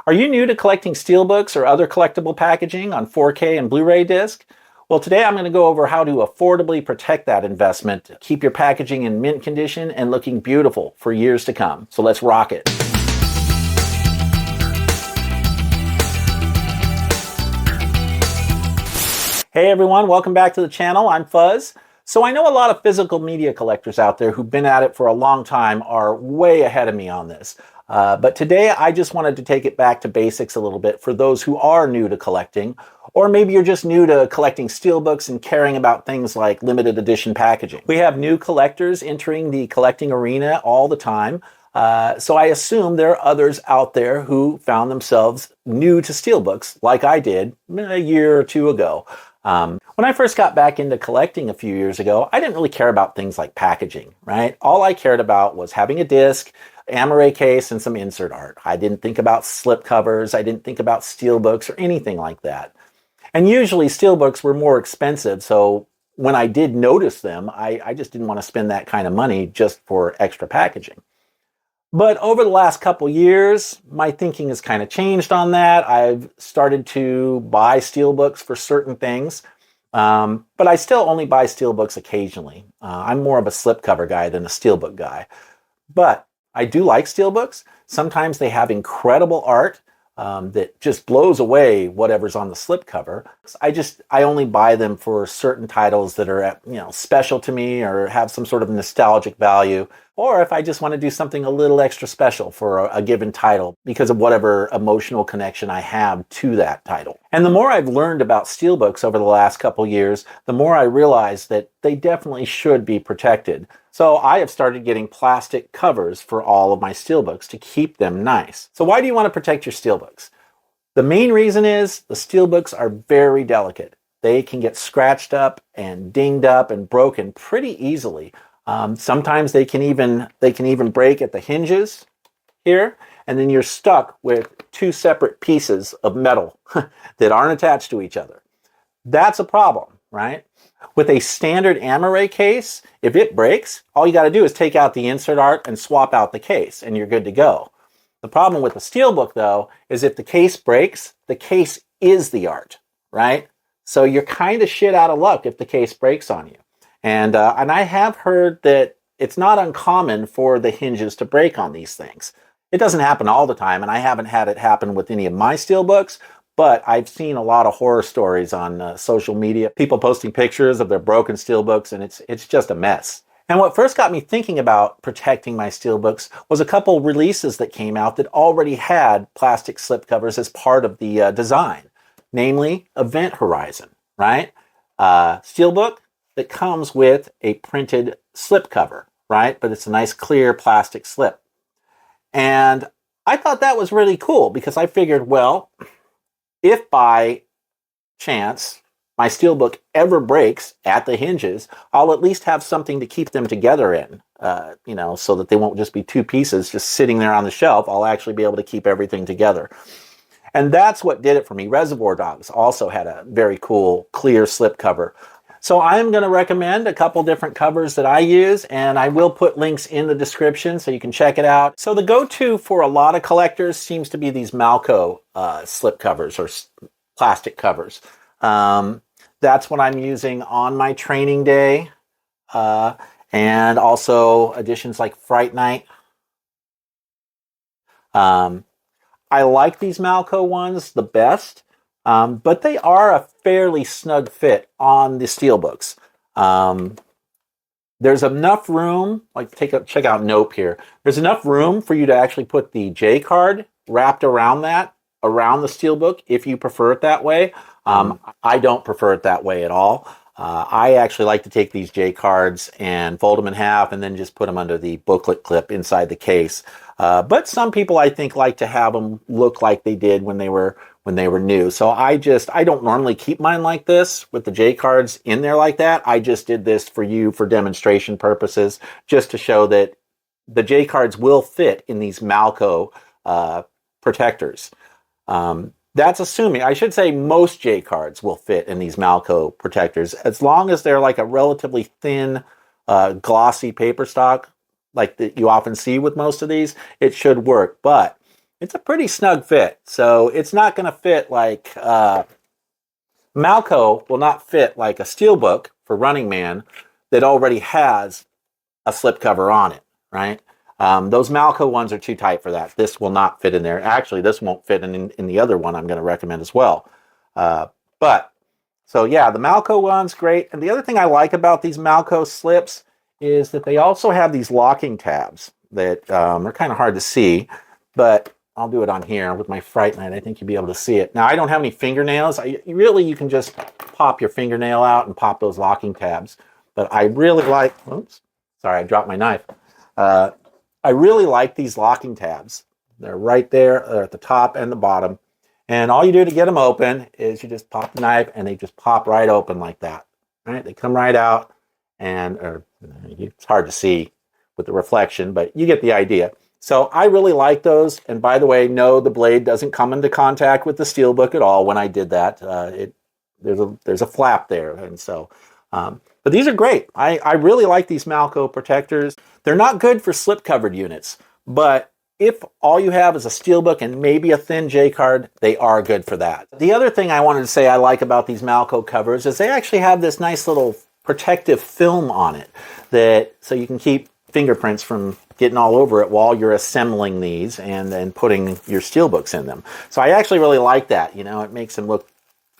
Are you new to collecting steelbooks or other collectible packaging on 4K and Blu-ray disc? Well, today I'm going to go over how to affordably protect that investment, keep your packaging in mint condition and looking beautiful for years to come. So let's rock it. Hey everyone, welcome back to the channel. I'm Fuzz. So I know a lot of physical media collectors out there who've been at it for a long time are way ahead of me on this. But today I just wanted to take it back to basics a little bit for those who are new to collecting, or maybe you're just new to collecting steelbooks and caring about things like limited edition packaging. We have new collectors entering the collecting arena all the time, so I assume there are others out there who found themselves new to steelbooks like I did a year or two ago. When I first got back into collecting a few years ago, I didn't really care about things like packaging, right? All I cared about was having a disc, amaret case, and some insert art. I didn't think about slipcovers. I didn't think about steelbooks or anything like that. And usually steelbooks were more expensive, so when I did notice them, I just didn't want to spend that kind of money just for extra packaging. But over the last couple years, my thinking has kind of changed on that. I've started to buy steelbooks for certain things, but I still only buy steelbooks occasionally. I'm more of a slipcover guy than a steelbook guy. But I do like steelbooks. Sometimes they have incredible art that just blows away whatever's on the slipcover. I only buy them for certain titles that are special to me or have some sort of nostalgic value, or if I just want to do something a little extra special for a given title because of whatever emotional connection I have to that title. And the more I've learned about steelbooks over the last couple years, the more I realize that they definitely should be protected. So I have started getting plastic covers for all of my steelbooks to keep them nice. So why do you want to protect your steelbooks? The main reason is the steelbooks are very delicate. They can get scratched up and dinged up and broken pretty easily. Sometimes they can even break at the hinges here, and then you're stuck with two separate pieces of metal that aren't attached to each other. That's a problem, right? With a standard amaret case, if it breaks, all you got to do is take out the insert art and swap out the case, and you're good to go. The problem with the steelbook, though, is if the case breaks, the case is the art, right? So you're kind of shit out of luck if the case breaks on you. And I have heard that it's not uncommon for the hinges to break on these things. It doesn't happen all the time, and I haven't had it happen with any of my steelbooks, but I've seen a lot of horror stories on social media, people posting pictures of their broken steelbooks, and it's just a mess. And what first got me thinking about protecting my steelbooks was a couple releases that came out that already had plastic slipcovers as part of the design, namely Event Horizon, right? Steelbook that comes with a printed slipcover, right? But it's a nice clear plastic slip. And I thought that was really cool because I figured, well, if by chance my steelbook ever breaks at the hinges, I'll at least have something to keep them together in, so that they won't just be two pieces just sitting there on the shelf. I'll actually be able to keep everything together. And that's what did it for me. Reservoir Dogs also had a very cool, clear slipcover. So I'm going to recommend a couple different covers that I use, and I will put links in the description so you can check it out. So the go-to for a lot of collectors seems to be these Malko slipcovers or plastic covers. That's what I'm using on my training day, and also editions like Fright Night. I like these Malko ones the best. But they are a fairly snug fit on the steelbooks. There's enough room, check out Nope here. There's enough room for you to actually put the J card wrapped around the steelbook if you prefer it that way. I don't prefer it that way at all. I actually like to take these J cards and fold them in half and then just put them under the booklet clip inside the case. But some people I think like to have them look like they did when they were new. So I don't normally keep mine like this with the J cards in there like that. I just did this for you for demonstration purposes, just to show that the J cards will fit in these Malko protectors. That's assuming, I should say most J cards will fit in these Malko protectors, as long as they're like a relatively thin, glossy paper stock, like that you often see with most of these, it should work. But it's a pretty snug fit. So it's not going to fit like, Malko will not fit like a steelbook for Running Man that already has a slipcover on it, right? Those Malko ones are too tight for that. This will not fit in there. Actually, this won't fit in the other one I'm going to recommend as well. So yeah, the Malko one's great. And the other thing I like about these Malko slips is that they also have these locking tabs that are kind of hard to see, but I'll do it on here with my Fright Night. I think you'll be able to see it. Now, I don't have any fingernails. You can just pop your fingernail out and pop those locking tabs. But I really like, oops, sorry, I dropped my knife. I really like these locking tabs. They're right there. They're at the top and the bottom. And all you do to get them open is you just pop the knife and they just pop right open like that. Right? They come right out, and it's hard to see with the reflection, but you get the idea. So I really like those. And by the way, no, the blade doesn't come into contact with the steelbook at all when I did that. There's a flap there. And so, but these are great. I really like these Malko protectors. They're not good for slip-covered units, but if all you have is a steelbook and maybe a thin J-card, they are good for that. The other thing I wanted to say I like about these Malko covers is they actually have this nice little protective film on it, so you can keep fingerprints from getting all over it while you're assembling these and then putting your steelbooks in them. So I actually really like that. It makes them look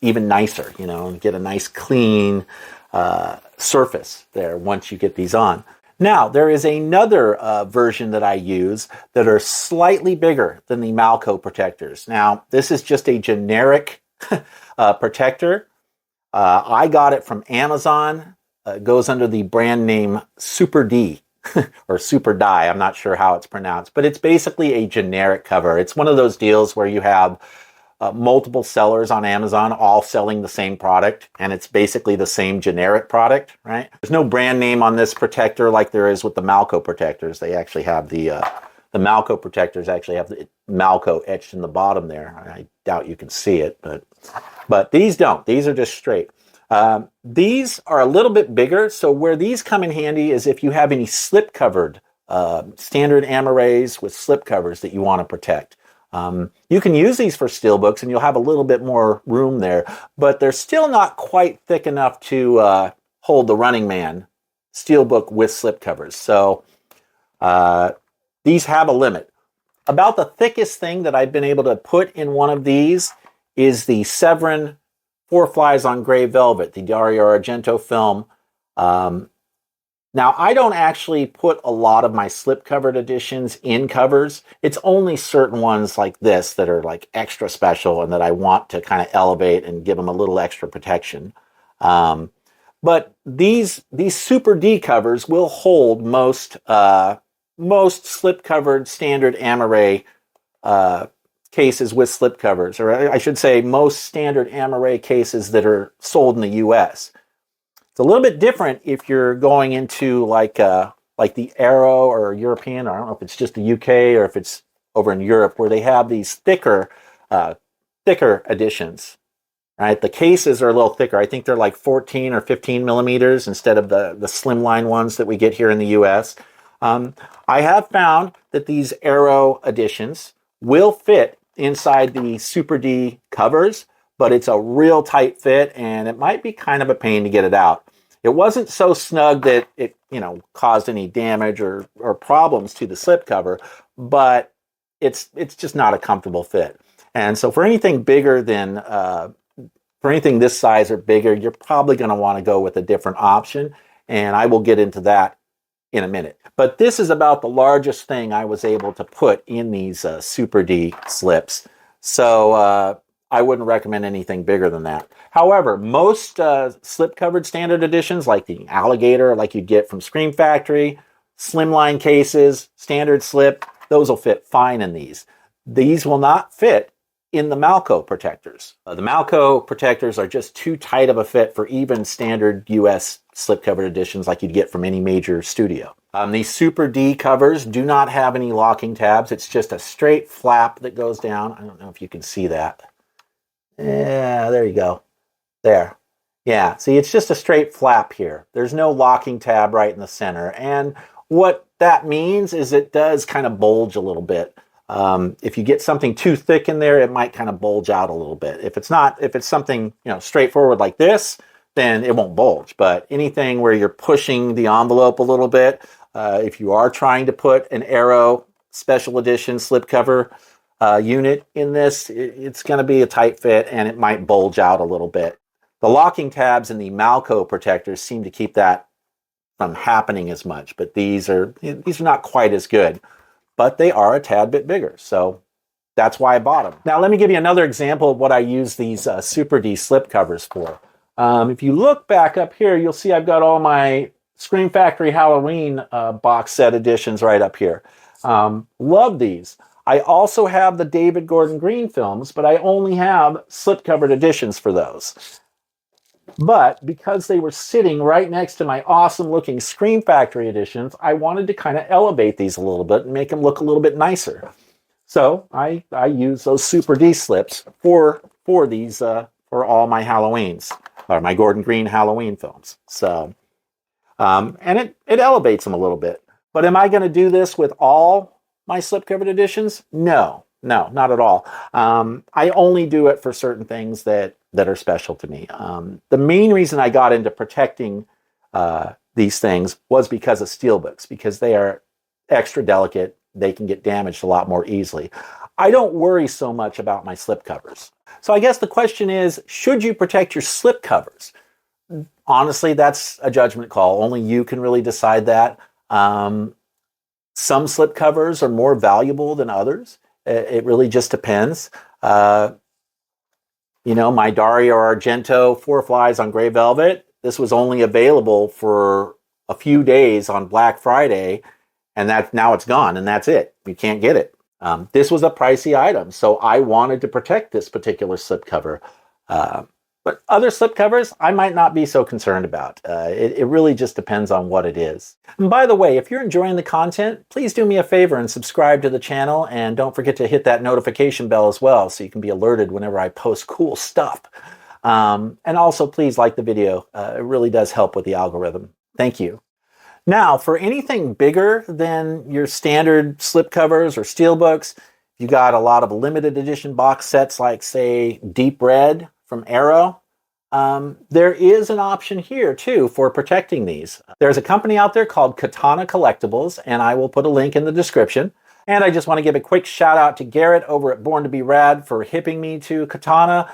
even nicer, and get a nice clean surface there once you get these on. Now, there is another version that I use that are slightly bigger than the Malko protectors. Now, this is just a generic protector. I got it from Amazon. It goes under the brand name SuperDi or SuperDi. I'm not sure how it's pronounced, but it's basically a generic cover. It's one of those deals where you have multiple sellers on Amazon all selling the same product, and it's basically the same generic product, right? There's no brand name on this protector like there is with the Malko protectors. They actually have the Malko protectors actually have the Malko etched in the bottom there. I doubt you can see it, but these don't. These are just straight. These are a little bit bigger, so where these come in handy is if you have any slip-covered standard amarays with slip covers that you want to protect. You can use these for steelbooks and you'll have a little bit more room there, but they're still not quite thick enough to hold the Running Man steelbook with slipcovers. So these have a limit. About the thickest thing that I've been able to put in one of these is the Severin Four Flies on Gray Velvet, the Dario Argento film. Now, I don't actually put a lot of my slip-covered editions in covers. It's only certain ones like this that are like extra special and that I want to kind of elevate and give them a little extra protection. But these SuperDi covers will hold most slip-covered standard Amaray cases with slipcovers, or I should say most standard Amaray cases that are sold in the U.S. It's a little bit different if you're going into like the Aero or European, or I don't know if it's just the UK or if it's over in Europe, where they have these thicker editions, right? The cases are a little thicker. I think they're like 14 or 15 millimeters instead of the slimline ones that we get here in the US. I have found that these Aero editions will fit inside the SuperDi covers, but it's a real tight fit and it might be kind of a pain to get it out. It wasn't so snug that it, caused any damage or problems to the slipcover, but it's just not a comfortable fit. And so for anything bigger than, for anything this size or bigger, you're probably going to want to go with a different option. And I will get into that in a minute. But this is about the largest thing I was able to put in these SuperDi slips. So I wouldn't recommend anything bigger than that. However, most slip-covered standard editions, like the Alligator, like you'd get from Scream Factory, slimline cases, standard slip, those will fit fine in these. These will not fit in the Malko protectors. The Malko protectors are just too tight of a fit for even standard US slip-covered editions like you'd get from any major studio. These SuperDi covers do not have any locking tabs. It's just a straight flap that goes down. I don't know if you can see that. Yeah, there you go. There. Yeah, see, it's just a straight flap here. There's no locking tab right in the center. And what that means is it does kind of bulge a little bit. If you get something too thick in there, it might kind of bulge out a little bit. If it's something, straightforward like this, then it won't bulge. But anything where you're pushing the envelope a little bit, if you are trying to put an Aero special edition slipcover unit in this, it's going to be a tight fit and it might bulge out a little bit. The locking tabs and the Malko protectors seem to keep that from happening as much, but these are not quite as good, but they are a tad bit bigger. So that's why I bought them. Now let me give you another example of what I use these SuperDi slipcovers for. If you look back up here, you'll see I've got all my Scream Factory Halloween box set editions right up here. Love these. I also have the David Gordon Green films, but I only have slipcovered editions for those. But because they were sitting right next to my awesome looking Scream Factory editions, I wanted to kind of elevate these a little bit and make them look a little bit nicer. So I use those SuperDi slips for these for all my Halloweens, or my Gordon Green Halloween films. So and it elevates them a little bit. But am I going to do this with all my slipcovered editions? No, not at all. I only do it for certain things that are special to me. The main reason I got into protecting these things was because of steelbooks, because they are extra delicate. They can get damaged a lot more easily. I don't worry so much about my slipcovers. So I guess the question is, should you protect your slipcovers? Honestly, that's a judgment call. Only you can really decide that. Some slipcovers are more valuable than others. It really just depends. My Dario Argento 4 Flies on Gray Velvet, this was only available for a few days on Black Friday, and now it's gone, and that's it. You can't get it. This was a pricey item, so I wanted to protect this particular slipcover. But other slipcovers, I might not be so concerned about. It really just depends on what it is. And by the way, if you're enjoying the content, please do me a favor and subscribe to the channel, and don't forget to hit that notification bell as well so you can be alerted whenever I post cool stuff. And also, please like the video. It really does help with the algorithm. Thank you. Now, for anything bigger than your standard slipcovers or steelbooks, you got a lot of limited edition box sets like, say, Deep Red from Aero. There is an option here too for protecting these. There's a company out there called Katana Collectibles, and I will put a link in the description. And I just want to give a quick shout out to Garrett over at Born to Be Rad for hipping me to Katana.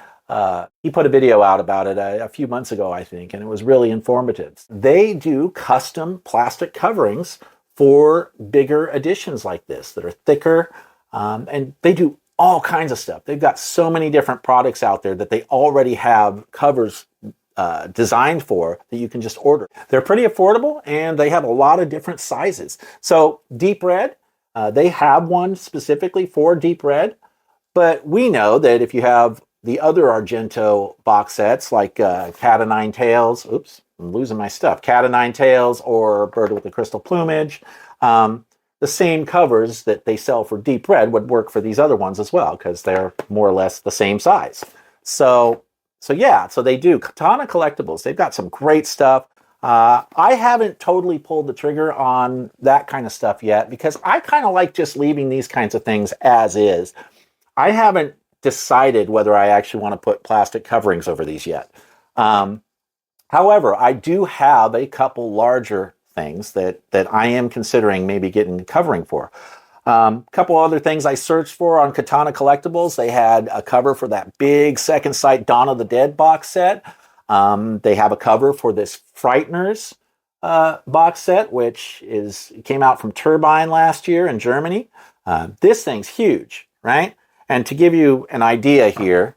He put a video out about it a few months ago, I think, and it was really informative. They do custom plastic coverings for bigger editions like this that are thicker, and they do all kinds of stuff. They've got so many different products out there that they already have covers designed for that you can just order. They're pretty affordable, and they have a lot of different sizes. So Deep Red, they have one specifically for Deep Red, but we know that if you have the other Argento box sets like Cat o' Nine Tails, oops, I'm losing my stuff, Cat o' Nine Tails or Bird with the Crystal Plumage, the same covers that they sell for Deep Red would work for these other ones as well, because they're more or less the same size. So they do. Katana Collectibles, they've got some great stuff. I haven't totally pulled the trigger on that kind of stuff yet, because I kind of like just leaving these kinds of things as is. I haven't decided whether I actually want to put plastic coverings over these yet. However, I do have a couple larger things that I am considering maybe getting covering for. A couple other things I searched for on Katana Collectibles. They had a cover for that big Second Sight Dawn of the Dead box set. They have a cover for this Frighteners box set, which came out from Turbine last year in Germany. This thing's huge, right? And to give you an idea here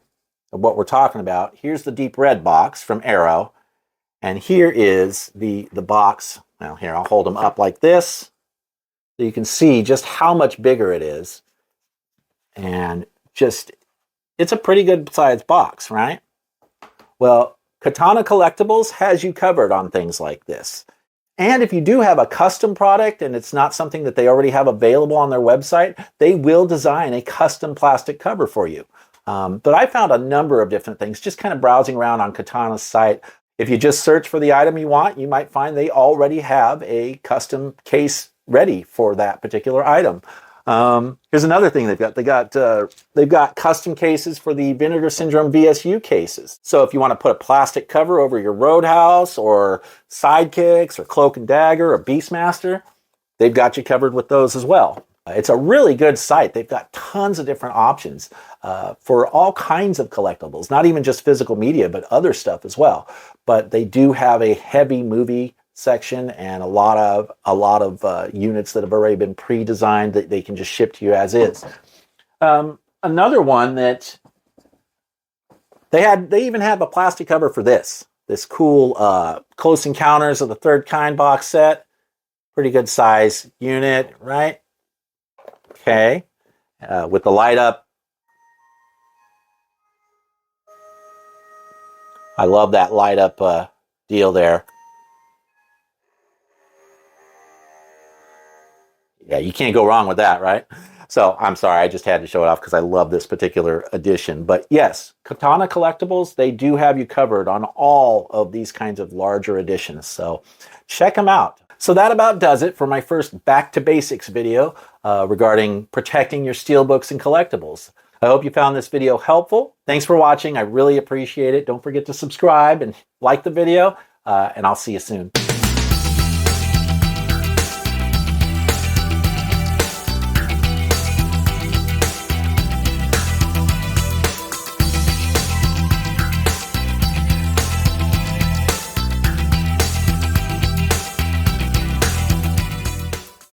of what we're talking about, here's the Deep Red box from Aero, and here is the box. Now here, I'll hold them up like this so you can see just how much bigger it is. And just, it's a pretty good sized box, right? Well, Katana Collectibles has you covered on things like this. And if you do have a custom product and it's not something that they already have available on their website, they will design a custom plastic cover for you. But I found a number of different things just kind of browsing around on Katana's site. If you just search for the item you want, you might find they already have a custom case ready for that particular item. Here's another thing they've got. They've got custom cases for the Vinegar Syndrome VSU cases. So if you want to put a plastic cover over your Roadhouse or Sidekicks or Cloak and Dagger or Beastmaster, they've got you covered with those as well. It's a really good site. They've got tons of different options for all kinds of collectibles, not even just physical media, but other stuff as well. But they do have a heavy movie section and a lot of units that have already been pre-designed that they can just ship to you as is. Another one that they even have a plastic cover for this cool Close Encounters of the Third Kind box set. Pretty good size unit, right? Okay, with the light up. I love that light up deal there. Yeah, you can't go wrong with that, right? So I'm sorry, I just had to show it off because I love this particular edition. But yes, Katana Collectibles, they do have you covered on all of these kinds of larger editions. So check them out. So that about does it for my first Back to Basics video regarding protecting your steelbooks and collectibles. I hope you found this video helpful. Thanks for watching. I really appreciate it. Don't forget to subscribe and like the video, and I'll see you soon.